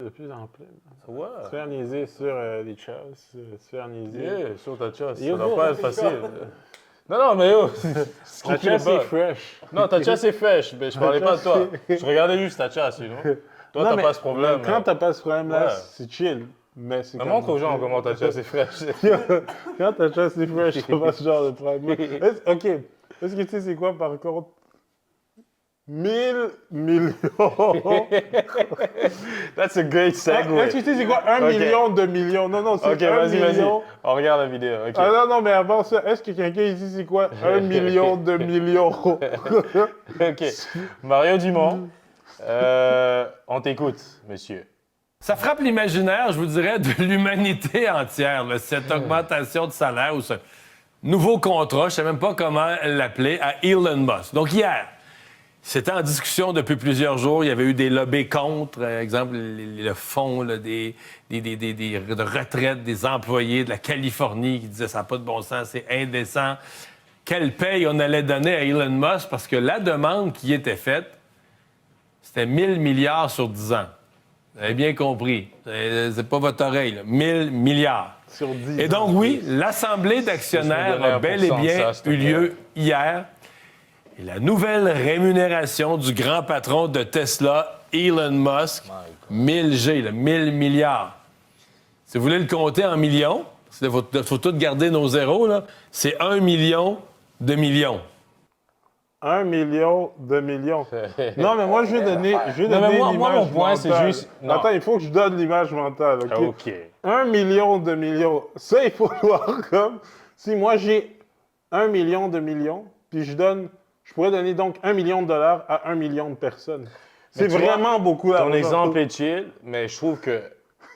de plus en plus. Ouais. Se faire niaiser sur les chasses, se faire niaiser. Yeah, sur ta chasse. Yo, Ça doit bro, pas être c'est facile. Non, mais yo, La chasse est fresh. Non, ta chasse est fraîche, mais je parlais pas de toi. Je regardais juste ta chasse, you know. Toi, Non, t'as mais pas ce problème. Quand t'as pas ce problème-là, Ouais. c'est chill. Mais c'est Mais montre aux gens comment ta chasse est fraîche. Quand ta chasse est fresh, t'as pas ce genre de problème. OK. Est-ce que tu sais c'est quoi, par contre? 1000 millions. That's a great segue. Est-ce que tu sais c'est quoi? 1 Ok. million de millions. Non, non, c'est Ok, 1 vas-y. million. On regarde la vidéo. Ok. Ah non, non, mais avant ça, est-ce que quelqu'un ici c'est quoi? 1 million de millions. Ok. Mario Dumont, on t'écoute, monsieur. Ça frappe l'imaginaire, je vous dirais, de l'humanité entière, là, cette augmentation de salaire ou ce nouveau contrat, je ne sais même pas comment l'appeler, à Elon Musk. Donc hier, c'était en discussion depuis plusieurs jours. Il y avait eu des lobbies contre, par exemple, le fonds là, de retraite des employés de la Californie qui disaient ça n'a pas de bon sens, c'est indécent. Quelle paye on allait donner à Elon Musk parce que la demande qui était faite, c'était 1000 milliards sur 10 ans. Vous avez bien compris. C'est pas votre oreille, là. 1000 milliards. Sur 10 Et donc, oui, l'Assemblée d'actionnaires a bel et bien eu lieu hier. Et la nouvelle rémunération du grand patron de Tesla, Elon Musk, 1000 G, là, 1000 milliards. Si vous voulez le compter en millions, il faut tout garder nos zéros, là, c'est 1 million de millions. 1 million de millions. Non, mais moi, je vais donner Non, mais moi, l'image mon point, c'est mentale. juste- non. Attends, il faut que je donne l'image mentale, OK? OK. 1 million de millions. Ça, il faut voir comme... Si moi, j'ai 1 million de millions, puis je pourrais donner donc 1 million de dollars à 1 million de personnes. C'est tu vois, vraiment beaucoup d'argent. Ton exemple est chill, mais je trouve que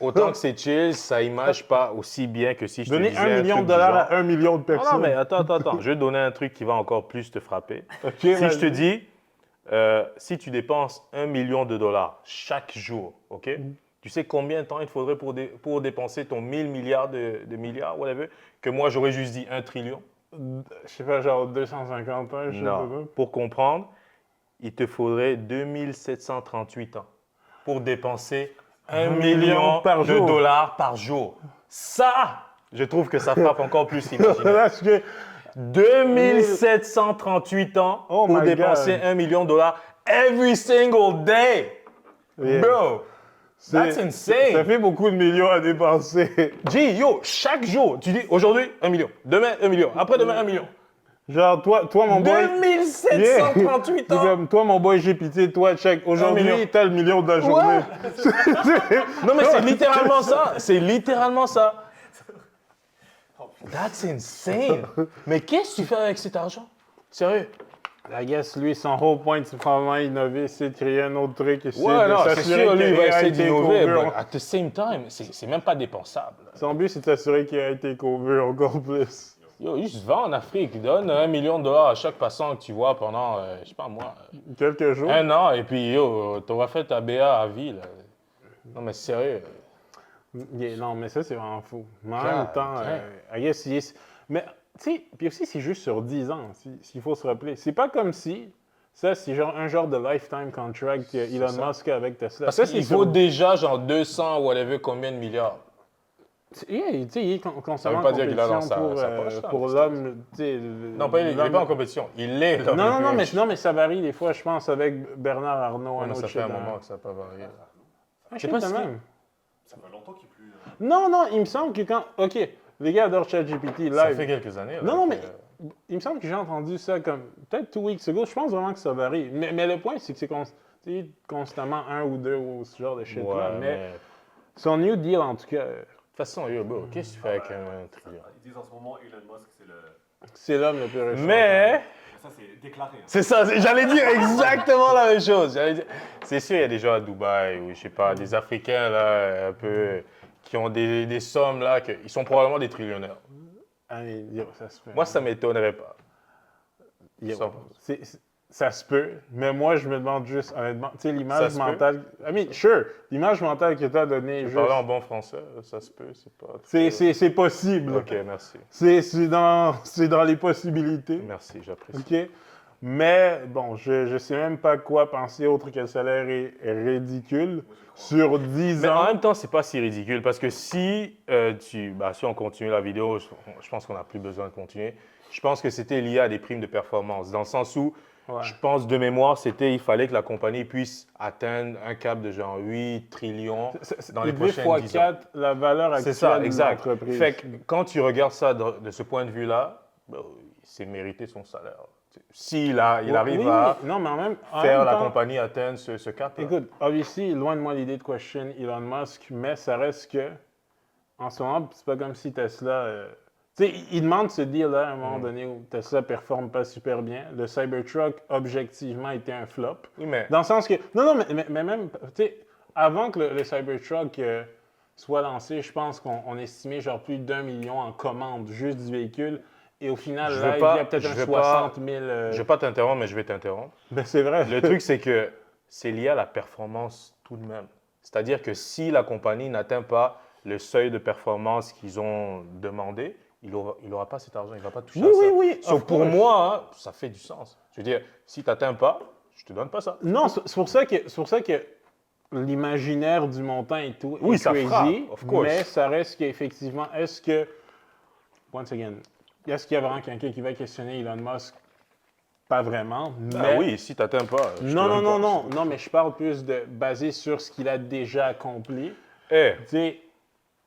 autant que c'est chill, ça image pas aussi bien que si je te Donner disais 1 million truc de dollars du genre. à 1 million de Non, personnes. non, mais attends. Je vais te donner un truc qui va encore plus te frapper. OK, Si vas-y. je te dis, si tu dépenses 1 million de dollars chaque jour, OK? Tu sais combien de temps il te faudrait pour dépenser ton 1000 milliards de milliards, whatever, que moi j'aurais juste dit 1 trillion? Je sais pas, genre 250 ans, je sais pas. Non. Pour comprendre, il te faudrait 2738 ans pour dépenser 1 million par de jour. dollars par jour. Ça, je trouve que ça frappe encore plus l'imaginaire. Parce que 2738 ans Oh pour my dépenser God. 1 million de dollars every single day. Yeah. Bro, that's ça insane. fait beaucoup de millions à dépenser. G, yo, chaque jour, tu dis aujourd'hui 1 million, demain 1 million, après-demain 1 million. Genre, toi mon boy... 2738 C'est ans. comme, toi, mon boy, j'ai pitié, toi, check. million. Aujourd'hui, t'as le million de la journée. Non, mais c'est littéralement ça. C'est littéralement ça. That's insane. Mais qu'est-ce que tu fais avec cet argent? Sérieux? I guess, lui, son whole point, c'est probablement innover, c'est de créer un autre truc, essayer Ouais, de non, c'est s'assurer sûr, lui, il va qu'il essayer été d'innover, cover. but at the same time, c'est même pas dépensable. Son but, c'est de s'assurer qu'il a été cover encore plus. Yo, juste va en Afrique, donne 1 million de dollars à chaque passant que tu vois pendant, je sais pas moi, Quelques jours. 1 an, et puis yo, t'auras fait ta BA à vie, là. Non, mais sérieux. Yeah, non, mais ça, c'est vraiment fou. Mais en God même temps, damn. I guess, mais, tu sais, puis aussi, c'est juste sur 10 ans, s'il faut se rappeler. C'est pas comme si, ça, c'est genre un genre de lifetime contract que Elon ça. Musk a avec Tesla. Parce Ça, qu'il c'est faut sur- déjà genre 200 ou whatever combien de milliards. Yeah, tu sais, il est constamment veut en pas dire qu'il a dans compétition sa poche, là, pour mais l'homme, tu sais. Non, il n'est pas en compétition. Il est dans Non, le non, pitch. mais ça varie des fois, je pense, avec Bernard Arnault, Ouais, un mais autre ça fait un shit, moment que ça n'a pas varié. Un sais shit pas de si- même. Ça fait longtemps qu'il est plus. Non, non, il me semble que quand... OK, les gars adorent ChatGPT live. Ça fait quelques années. là, Non, non, que- mais il me semble que j'ai entendu ça comme peut-être 2 weeks ago. Je pense vraiment que ça varie. Mais le point, c'est que c'est tu sais, constamment un ou deux ou ce genre de shit-là. Ouais, mais mais... De son new deal, en tout cas, toute façon, yo, bro, qu'est-ce que tu fais avec un trillion? Ils disent en ce moment Elon Musk, c'est le. c'est l'homme le plus riche. Mais... Ça, c'est déclaré. Hein. C'est ça, j'allais dire exactement la même chose. C'est sûr, il y a des gens à Dubaï ou je sais pas, des Africains là, un peu, qui ont des sommes là, ils sont probablement des trillionnaires. Allez, yo, ça se peut. Moi, ça m'étonnerait pas. Yo, ça- ça se peut, mais moi, je me demande juste, honnêtement, tu sais, l'image Ça se peut. mentale... I mean, sure, l'image mentale que tu as donnée, Je juste... parler en bon français, ça se peut, c'est pas... C'est possible. Ok, merci. C'est dans les possibilités. Merci, j'apprécie. OK? Mais bon, je sais même pas quoi penser autre que le salaire est ridicule. Sur 10 Mais en ans, même temps, c'est pas si ridicule parce que si, si on continue la vidéo, je pense qu'on n'a plus besoin de continuer. Je pense que c'était lié à des primes de performance, dans le sens où ouais. je pense de mémoire, il fallait que la compagnie puisse atteindre un cap de genre 8 trillions dans les il devait prochaines 10 ans. x4 la valeur C'est actuelle ça, de exact. l'entreprise. Fait que quand tu regardes ça de ce point de vue-là, c'est mérité son salaire. S'il arrive Oui, à non, mais en faire même la temps, compagnie atteindre ce cap. écoute, obviously, loin de moi l'idée de question Elon Musk, mais ça reste que, en ce moment, c'est pas comme si Tesla. Tu sais, il demande ce deal-là à un moment donné où Tesla performe pas super bien. Le Cybertruck, objectivement, était un flop. Oui, mais Dans le sens que. Non, mais même, tu sais, avant que le Cybertruck soit lancé, je pense qu'on estimait genre plus d'1 million en commandes juste du véhicule. Et au final, Je là, veux il pas- y a peut-être je un veux 60 000. je ne vais pas t'interrompre, mais je vais t'interrompre. Ben, c'est vrai. Le truc, c'est que c'est lié à la performance tout de même. C'est-à-dire que si la compagnie n'atteint pas le seuil de performance qu'ils ont demandé, il n'aura pas cet argent, il ne va pas toucher à ça. Oui. So, of pour course. moi, hein, ça fait du sens. Je veux dire, si tu n'atteins pas, je ne te donne pas ça. Non, c'est pour ça que l'imaginaire du montant et tout Oui, est ça crazy, frappe, of course. mais ça reste qu'effectivement, once again, est-ce qu'il y a vraiment quelqu'un qui va questionner Elon Musk? Pas vraiment, mais... Ben oui, si tu n'atteins pas, je te Non, donne pas. non, mais je parle plus de basé sur ce qu'il a déjà accompli. Eh, Tu sais,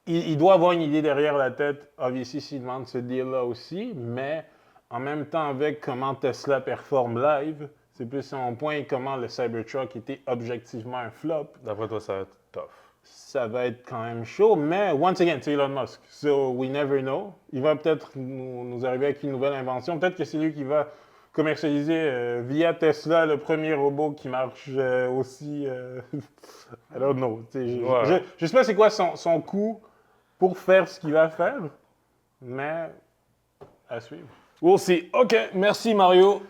il doit avoir une idée derrière la tête, obviously, s'il demande ce deal-là aussi, mais en même temps, avec comment Tesla performe live, c'est plus mon point, comment le Cybertruck était objectivement un flop, d'après toi, ça va être tough. ça va être quand même chaud, mais once again, c'est Elon Musk, so we never know. Il va peut-être nous arriver avec une nouvelle invention, peut-être que c'est lui qui va commercialiser via Tesla le premier robot qui marche aussi. I don't know. Je ne sais pas c'est quoi son coût pour faire ce qu'il va faire, mais à suivre. We'll see. OK, merci Mario.